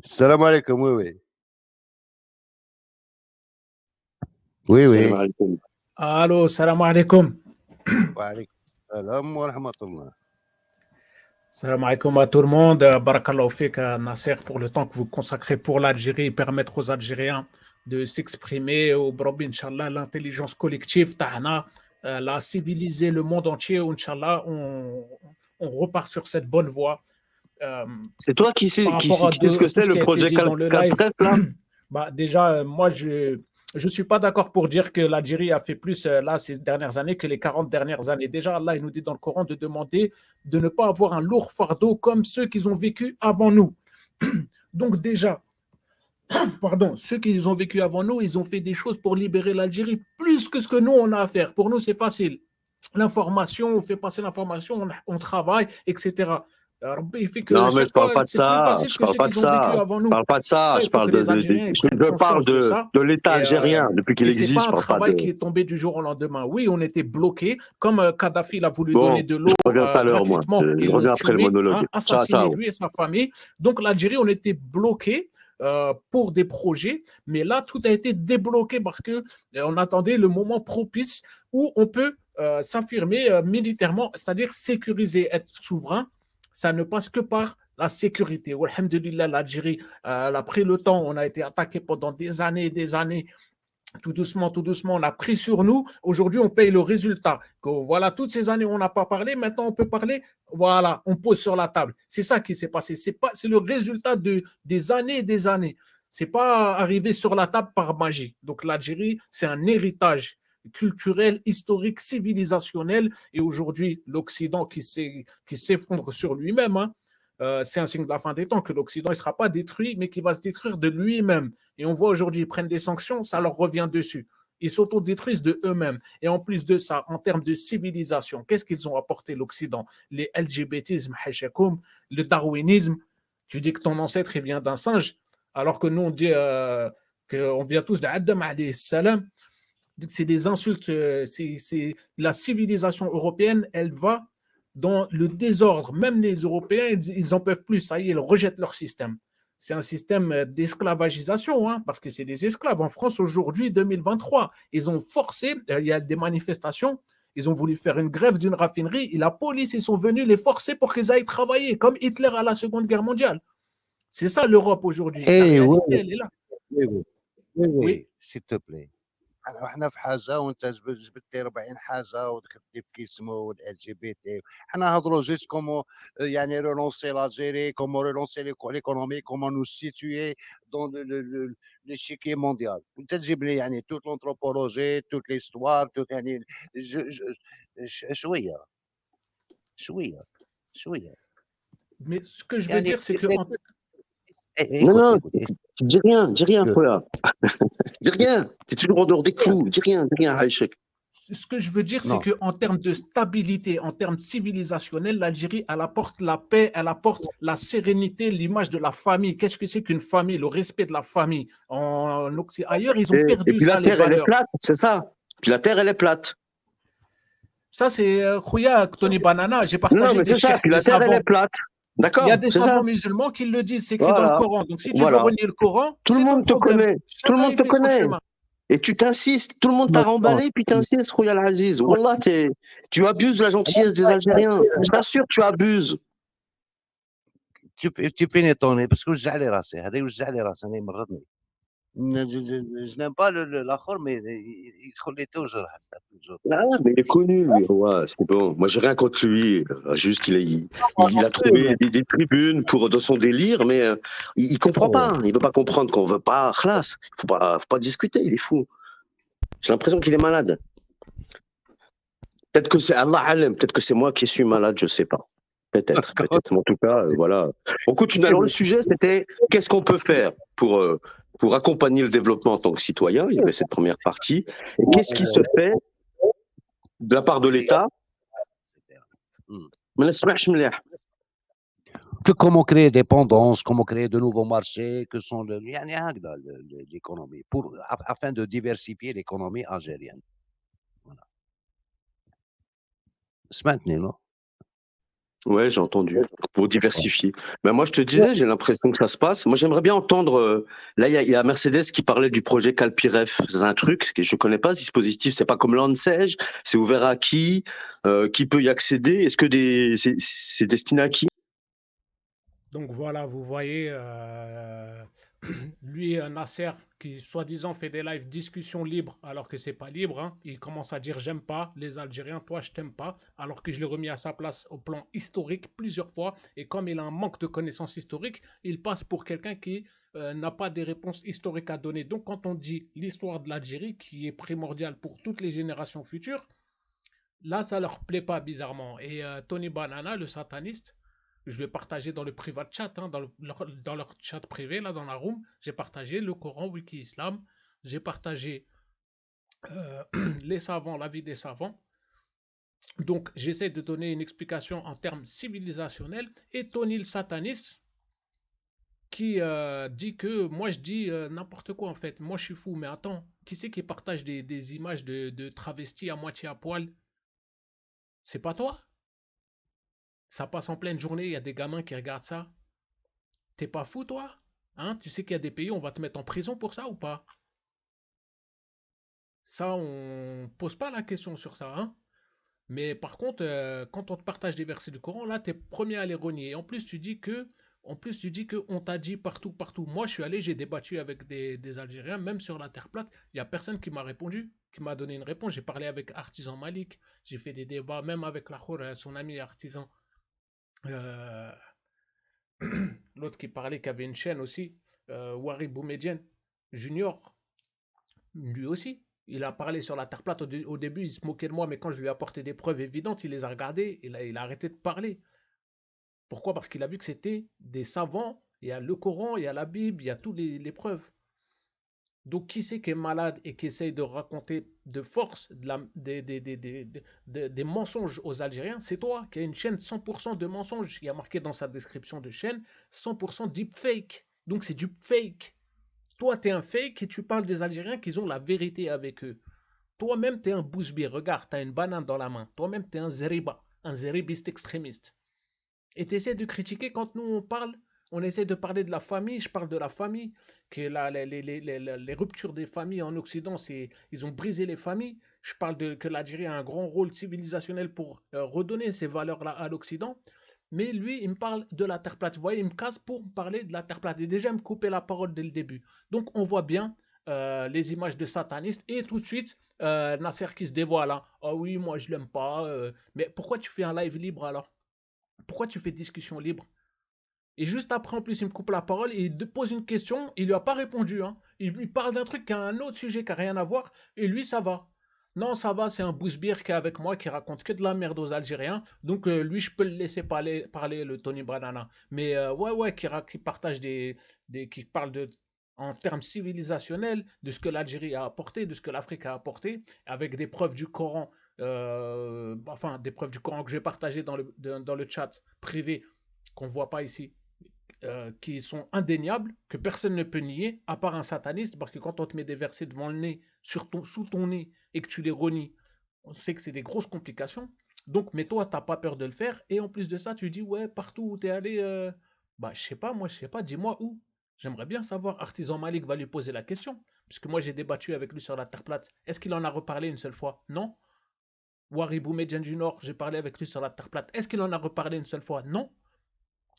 السلام عليكم. وي، وي. وي، السلام وي. عليكم. Allô, salam alaikum. وعليكم السلام ورحمة الله. Salam alaikum à tout le monde. Barakallahu fik, Nasser, pour le temps que vous consacrez pour l'Algérie, permettre aux Algériens de s'exprimer, au Brobi, Inch'Allah, l'intelligence collective, Tahana, la civiliser le monde entier, Inch'Allah, on repart sur cette bonne voie. C'est toi qui sais, Par rapport à qui sait ce que tout c'est ce le qui a été projet dit dans le live, Caltref, là? bah déjà, moi, je suis pas d'accord pour dire que l'Algérie a fait plus là ces dernières années que les 40 dernières années. Déjà, Allah, il nous dit dans le Coran de demander de ne pas avoir un lourd fardeau comme ceux qui ont vécu avant nous. Donc déjà, pardon, ceux qui ont vécu avant nous, ils ont fait des choses pour libérer l'Algérie plus que ce que nous, on a à faire. Pour nous, c'est facile. L'information, on fait passer l'information, on travaille, etc. Rabbi, il fait que Non, mais je chaque parle fois, pas de c'est plus ça. facile Je que parle ceux pas de qui ont vécu ça. avant Je nous. parle pas de ça. Ça, il Je faut que parle les Algériens ils prennent je parle conscience de ça. de l'État Et, algérien depuis qu'il et c'est existe. pas Je un parle pas travail de. qui est tombé du jour au lendemain. Oui, on était bloqués. Comme Kadhafi il a voulu donner Bon, de je l'eau reviens tout à l'heure, moi. gratuitement, Je ils l'ont reviens après le tué, monologue. hein, Ciao, assassiné ciao. lui et sa famille. Donc l'Algérie, on était bloqués pour des projets, mais là tout a été débloqué parce que on attendait le moment propice où on peut s'affirmer militairement, c'est-à-dire sécuriser, être souverain. Ça ne passe que par la sécurité. Alhamdulillah, l'Algérie, elle a pris le temps, on a été attaqué pendant des années et des années. Tout doucement, on a pris sur nous. Aujourd'hui, on paye le résultat. Que, voilà, toutes ces années, on n'a pas parlé. Maintenant, on peut parler. Voilà, on pose sur la table. C'est ça qui s'est passé. C'est le résultat des années et des années. C'est pas arrivé sur la table par magie. Donc, l'Algérie, c'est un héritage culturel, historique, civilisationnel. Et aujourd'hui, l'Occident qui s'effondre sur lui-même, hein, c'est un signe de la fin des temps que l'Occident ne sera pas détruit, mais qu'il va se détruire de lui-même. Et on voit aujourd'hui, ils prennent des sanctions, ça leur revient dessus. Ils s'autodétruisent de eux-mêmes. Et en plus de ça, en termes de civilisation, qu'est-ce qu'ils ont apporté l'Occident? Les LGBTisme, le darwinisme. Tu dis que ton ancêtre il vient d'un singe, alors que nous, on dit qu'on vient tous d'Adam alayhi salam. C'est des insultes. C'est la civilisation européenne, elle va dans le désordre. Même les Européens, ils n'en peuvent plus. Ça y est, ils rejettent leur système. C'est un système d'esclavagisation, hein, parce que c'est des esclaves. En France, aujourd'hui, 2023, ils ont forcé, il y a des manifestations, ils ont voulu faire une grève d'une raffinerie, et la police, ils sont venus les forcer pour qu'ils aillent travailler, comme Hitler à la Seconde Guerre mondiale. C'est ça l'Europe aujourd'hui. La ايه وي، réalité, elle est là. وي، وي، وي، Oui. وي. سيل تو بلاي. حنا في حاجه وانت جبت لي 40 حاجه ودخلتي في كيسمو والال جي بي تي. حنا نهضروا جوست كومون يعني ريلونسي لالجيري، كومون ريلونسي ليكونومي، كومون نو سيتوي دون ليشيكي مونديال. وانت تجيب لي يعني توت لونثروبولوجي، توت ليستوار، توت يعني شويه شويه شويه. Mais ce que je veux يعني dire, c'est que Non, écoute non, écoute. dis rien, Fola. Dis rien. T'es toujours en dehors des clous. Dis rien, Aïchek. ce que je veux dire, c'est Non. qu'en termes de stabilité, en termes civilisationnels, l'Algérie, elle apporte la paix, elle apporte la sérénité, l'image de la famille. Qu'est-ce que c'est qu'une famille? Le respect de la famille. Ailleurs, ils ont Et perdu puis la ça, les terre, elle est valeurs. plate, c'est ça. Puis la terre, elle est plate. Ça, c'est Khouya, Tony Banana. J'ai Non, partagé mais des c'est ça. cheikhs, Puis des la terre, elle savants. est plate. Il y a D'accord, des c'est ça. savants musulmans qui le disent, c'est écrit dans le Voilà. Coran. Donc, si tu veux Voilà. renier le Coran, Tout le c'est ton monde te problème. connaît. Tout le Chacun, monde il te fait son connaît. chemin. Et tu t'insistes. Tout le monde t'a remballé, puis t'insistes, Royal Aziz. Wallah, tu abuses de la gentillesse des Algériens. Je t'assure, tu abuses. tu pénétonné parce que وجع لي راسي، هذا يوجع لي راسي، أنا يمرضني. Je n'aime pas l'آخر mais يدخل لي toujours هكا toujours. Ah, mais il est connu, lui. Ouais, c'est bon. Moi, j'ai rien contre lui. Juste, il a trouvé des tribunes dans son délire, mais il comprend pas. Il veut pas comprendre qu'on veut pas. Khlas. Faut pas discuter. Il est fou. J'ai l'impression qu'il est malade. Peut-être que c'est Allah Alem. Peut-être que c'est moi qui suis malade. Je sais pas. Peut-être. Mais en tout cas, voilà. On continue. Alors, le sujet, c'était qu'est-ce qu'on peut faire pour accompagner le développement en tant que citoyen. Il y avait cette première partie. Et qu'est-ce qui se fait de la part de l'État? Que comment créer dépendance, comment créer de nouveaux marchés, que sont l'économie, afin de diversifier l'économie algérienne. Voilà. سمعتني non? Ouais, j'ai entendu. Pour diversifier. Ben moi, je te disais, j'ai l'impression que ça se passe. Moi, j'aimerais bien entendre. Là, il y a Mercedes qui parlait du projet Calpiref. C'est un truc que je connais pas ce dispositif. C'est pas comme l'ANSEJ. C'est ouvert à qui peut y accéder. Est-ce que c'est destiné à qui? Donc voilà, vous voyez, lui, Nasser, qui soi-disant fait des lives discussion libre, alors que c'est pas libre, hein. Il commence à dire j'aime pas les Algériens, toi je t'aime pas, alors que je l'ai remis à sa place au plan historique plusieurs fois. Et comme il a un manque de connaissances historiques, il passe pour quelqu'un qui n'a pas des réponses historiques à donner. Donc quand on dit l'histoire de l'Algérie, qui est primordiale pour toutes les générations futures, là, ça leur plaît pas bizarrement. Et Tony Banana, le sataniste, je l'ai partagé dans le privat chat, hein, dans leur chat privé, là, dans la room. J'ai partagé le Coran, Wiki Islam. J'ai partagé euh, les savants, la vie des savants. Donc, j'essaie de donner une explication en termes civilisationnels. Et Tony, le sataniste, qui dit que moi, je dis n'importe quoi, en fait. Moi, je suis fou. Mais attends, qui c'est qui partage des images de travestis à moitié à poil? C'est pas toi? Ça passe en pleine journée, il y a des gamins qui regardent ça. T'es pas fou, toi? Hein? Tu sais qu'il y a des pays, on va te mettre en prison pour ça ou pas? Ça, on pose pas la question sur ça, hein? Mais par contre, quand on te partage des versets du Coran, là, t'es premier à les renier. Et en plus, tu dis que on t'a dit partout, partout. Moi, je suis allé, j'ai débattu avec des Algériens, même sur la terre plate. Il y a personne qui m'a répondu, qui m'a donné une réponse. J'ai parlé avec Artisan Malik, j'ai fait des débats, même avec Lahour, son ami Artisan. Euh, L'autre qui parlait, qui avait une chaîne aussi, Wari Boumediene Junior, lui aussi. Il a parlé sur la terre plate. Au début, il se moquait de moi, mais quand je lui ai apporté des preuves évidentes, il les a regardées, il a arrêté de parler. Pourquoi? Parce qu'il a vu que c'était des savants. Il y a le Coran, il y a la Bible, il y a toutes les preuves. Donc, qui c'est qui est malade et qui essaye de raconter de force des mensonges aux Algériens? C'est toi qui as une chaîne 100% de mensonges. Il y a marqué dans sa description de chaîne 100% deepfake. Donc, c'est du fake. Toi, tu es un fake et tu parles des Algériens qui ont la vérité avec eux. Toi-même, tu es un bousbier. Regarde, tu as une banane dans la main. Toi-même, tu es un zéribiste extrémiste. Et tu essaies de critiquer quand nous on parle, on essaie de parler de la famille, je parle de la famille, que les ruptures des familles en Occident, ils ont brisé les familles. Je parle que l'Algérie a un grand rôle civilisationnel pour redonner ces valeurs-là à l'Occident. Mais lui, il me parle de la Terre plate. Vous voyez, il me casse pour me parler de la Terre plate. Et déjà, il me coupait la parole dès le début. Donc, on voit bien les images de satanistes. Et tout de suite, Nasser qui se dévoile. Ah, hein. Oh oui, moi, je l'aime pas. Mais pourquoi tu fais un live libre alors? Pourquoi tu fais discussion libre? Et juste après, en plus, il me coupe la parole et il te pose une question. Il lui a pas répondu, hein. Il lui parle d'un truc qui a un autre sujet qui n'a rien à voir. Et lui, ça va. Non, ça va, c'est un bousbir qui est avec moi, qui raconte que de la merde aux Algériens. Donc, lui, je peux le laisser parler le Tony Banana. Mais ouais, qui partage qui parle en termes civilisationnels de ce que l'Algérie a apporté, de ce que l'Afrique a apporté, avec des preuves du Coran. Enfin, des preuves du Coran que je vais partager dans le chat privé qu'on ne voit pas ici, qui sont indéniables, que personne ne peut nier, à part un sataniste, parce que quand on te met des versets devant le nez, sous ton nez, et que tu les renies, on sait que c'est des grosses complications. Donc, mais toi, tu n'as pas peur de le faire, et en plus de ça, tu dis, ouais, partout où tu es allé, bah, je sais pas, moi, je sais pas, dis-moi où. J'aimerais bien savoir, Artisan Malik va lui poser la question, puisque moi, j'ai débattu avec lui sur la terre plate. Est-ce qu'il en a reparlé une seule fois? Non. Waribou Medjan du Nord, j'ai parlé avec lui sur la terre plate. Est-ce qu'il en a reparlé une seule fois? Non.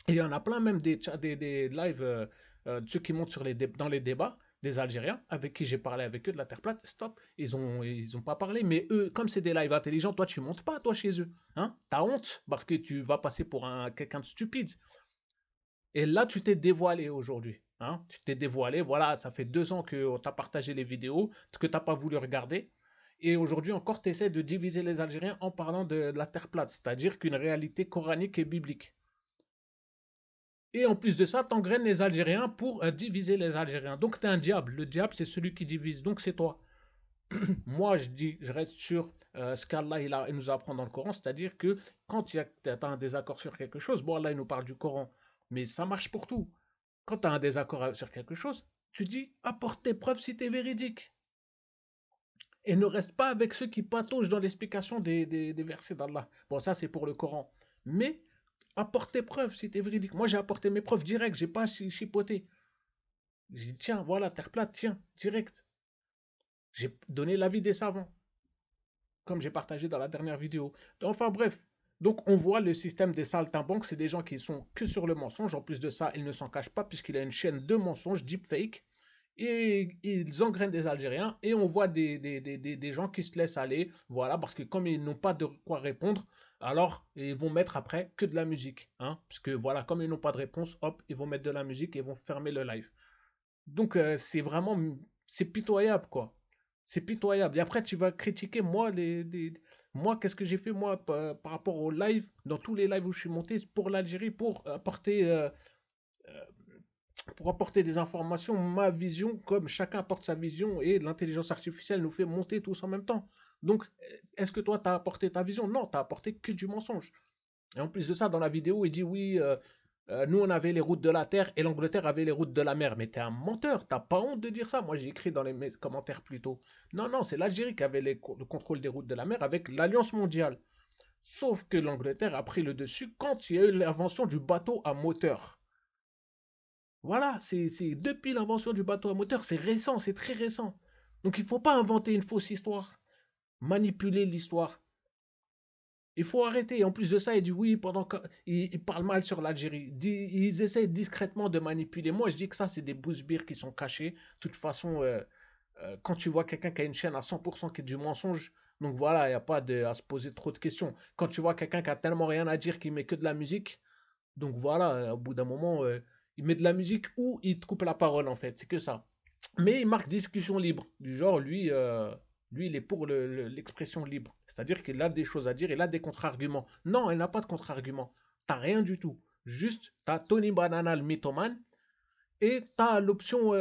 Et il y en a plein même des lives, de ceux qui montent dans les débats, des Algériens, avec qui j'ai parlé avec eux de la Terre plate, stop, ils ont pas parlé, mais eux, comme c'est des lives intelligents, toi tu montes pas, toi chez eux, hein, t'as honte, parce que tu vas passer pour quelqu'un de stupide. Et là, tu t'es dévoilé aujourd'hui, hein, tu t'es dévoilé, voilà, ça fait 2 ans qu'on t'a partagé les vidéos, que t'as pas voulu regarder, et aujourd'hui encore, tu essaies de diviser les Algériens en parlant de la Terre plate, c'est-à-dire qu'une réalité coranique et biblique. Et en plus de ça, t'engraines les Algériens pour diviser les Algériens. Donc t'es un diable. Le diable, c'est celui qui divise. Donc c'est toi. Moi, je reste sur ce qu'Allah il nous apprend dans le Coran, c'est-à-dire que quand tu as un désaccord sur quelque chose, bon, Allah il nous parle du Coran, mais ça marche pour tout. Quand tu as un désaccord sur quelque chose, tu dis apporte tes preuves si tu es véridique. Et ne reste pas avec ceux qui pataugent dans l'explication des versets d'Allah. Bon, ça c'est pour le Coran. Mais Apporte tes preuves si t'es véridique. Moi, j'ai apporté mes preuves direct, j'ai pas chipoté. J'ai dit, tiens, voilà, terre plate, tiens, direct. J'ai donné l'avis des savants, comme j'ai partagé dans la dernière vidéo. Enfin bref, donc on voit le système des saltimbanques, c'est des gens qui sont que sur le mensonge. En plus de ça, ils ne s'en cachent pas puisqu'il a une chaîne de mensonges, deepfake, et ils engrainent des Algériens, et on voit des gens qui se laissent aller, voilà, parce que comme ils n'ont pas de quoi répondre, alors ils vont mettre après que de la musique, hein, parce que voilà, comme ils n'ont pas de réponse, hop, ils vont mettre de la musique et ils vont fermer le live. Donc, c'est vraiment, c'est pitoyable, quoi. C'est pitoyable. Et après, tu vas critiquer, moi, moi, qu'est-ce que j'ai fait, moi, par rapport au live, dans tous les lives où je suis monté, pour l'Algérie, euh, pour apporter des informations, ma vision, comme chacun apporte sa vision, et l'intelligence artificielle nous fait monter tous en même temps. Donc, est-ce que toi, tu as apporté ta vision? Non, tu as apporté que du mensonge. Et en plus de ça, dans la vidéo, il dit oui, nous on avait les routes de la terre et l'Angleterre avait les routes de la mer. Mais t'es un menteur, t'as pas honte de dire ça. Moi j'ai écrit dans les commentaires plus tôt. Non, non, c'est l'Algérie qui avait le contrôle des routes de la mer avec l'Alliance mondiale. Sauf que l'Angleterre a pris le dessus quand il y a eu l'invention du bateau à moteur. Voilà, c'est depuis l'invention du bateau à moteur, c'est récent, c'est très récent. Donc il ne faut pas inventer une fausse histoire, manipuler l'histoire. Il faut arrêter. En plus de ça, il dit oui, pendant qu'il parle mal sur l'Algérie. Ils essaient discrètement de manipuler. Moi, je dis que ça, c'est des bousbires qui sont cachés. De toute façon, quand tu vois quelqu'un qui a une chaîne à 100% qui est du mensonge, donc voilà, il n'y a pas à se poser trop de questions. Quand tu vois quelqu'un qui a tellement rien à dire, qui met que de la musique, donc voilà, au bout d'un moment, il met de la musique ou il te coupe la parole, en fait. C'est que ça. Mais il marque discussion libre. Du genre, lui il est pour l'expression libre. C'est-à-dire qu'il a des choses à dire, il a des contre-arguments. Non, il n'a pas de contre-arguments. T'as rien du tout. Juste, t'as Tony Banana, le mythomane, et t'as l'option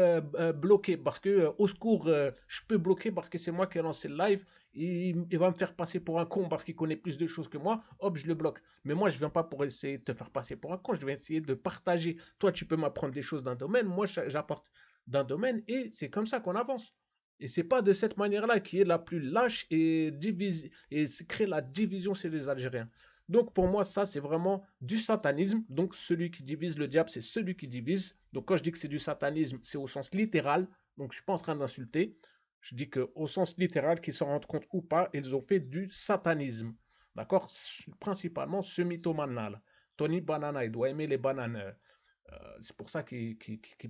bloquer. Parce que, au secours, je peux bloquer parce que c'est moi qui ai lancé le live. Il va me faire passer pour un con parce qu'il connaît plus de choses que moi. Hop, je le bloque. Mais moi, je viens pas pour essayer de te faire passer pour un con. Je vais essayer de partager. Toi, tu peux m'apprendre des choses d'un domaine. Moi, j'apporte d'un domaine. Et c'est comme ça qu'on avance. Et c'est pas de cette manière-là qui est la plus lâche et divise et crée la division chez les Algériens. Donc pour moi, ça, c'est vraiment du satanisme. Donc celui qui divise le diable, c'est celui qui divise. Donc quand je dis que c'est du satanisme, c'est au sens littéral. Donc je ne suis pas en train d'insulter. Je dis qu'au sens littéral, qu'ils s'en rendent compte ou pas, ils ont fait du satanisme. D'accord? Principalement ce mythomane-là. Tony Banana, il doit aimer les bananes. C'est pour ça qu'il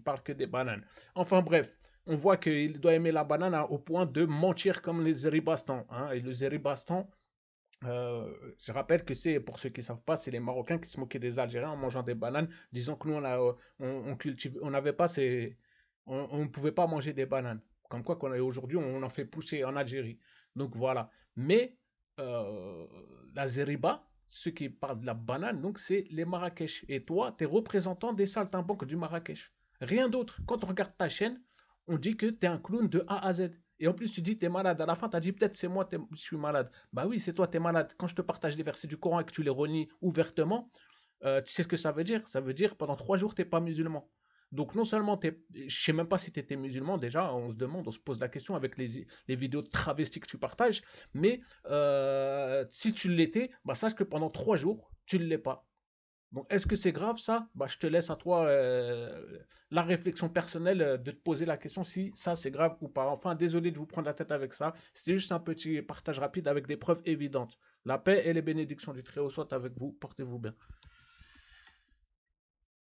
parle que des bananes. Enfin bref, on voit qu'il doit aimer la banane au point de mentir comme les zéribastans. Hein. Et le zéribastan, je rappelle que c'est, pour ceux qui ne savent pas, c'est les Marocains qui se moquaient des Algériens en mangeant des bananes, disant que nous, on n'avait pas on ne pouvait pas manger des bananes. Comme quoi, aujourd'hui, on en fait pousser en Algérie. Donc voilà. Mais la zériba, ceux qui parlent de la banane, donc c'est les Marrakech. Et toi, tu es représentant des saltimbanques du Marrakech. Rien d'autre. Quand on regarde ta chaîne, on dit que tu es un clown de A à Z. Et en plus, tu dis, tu es malade. À la fin, tu as dit, peut-être c'est moi, je suis malade. Bah oui, c'est toi, tu es malade. Quand je te partage des versets du Coran et que tu les renies ouvertement, tu sais ce que ça veut dire? Ça veut dire pendant 3 jours, tu n'es pas musulman. Donc non seulement, je ne sais même pas si tu étais musulman déjà, on se demande, on se pose la question avec les vidéos de travestis que tu partages, mais si tu l'étais, bah sache que pendant 3 jours, tu ne l'es pas. Donc, est-ce que c'est grave ça? Bah, je te laisse à toi la réflexion personnelle de te poser la question si ça c'est grave ou pas. Enfin, désolé de vous prendre la tête avec ça. C'était juste un petit partage rapide avec des preuves évidentes. La paix et les bénédictions du Très-Haut soient avec vous. Portez-vous bien.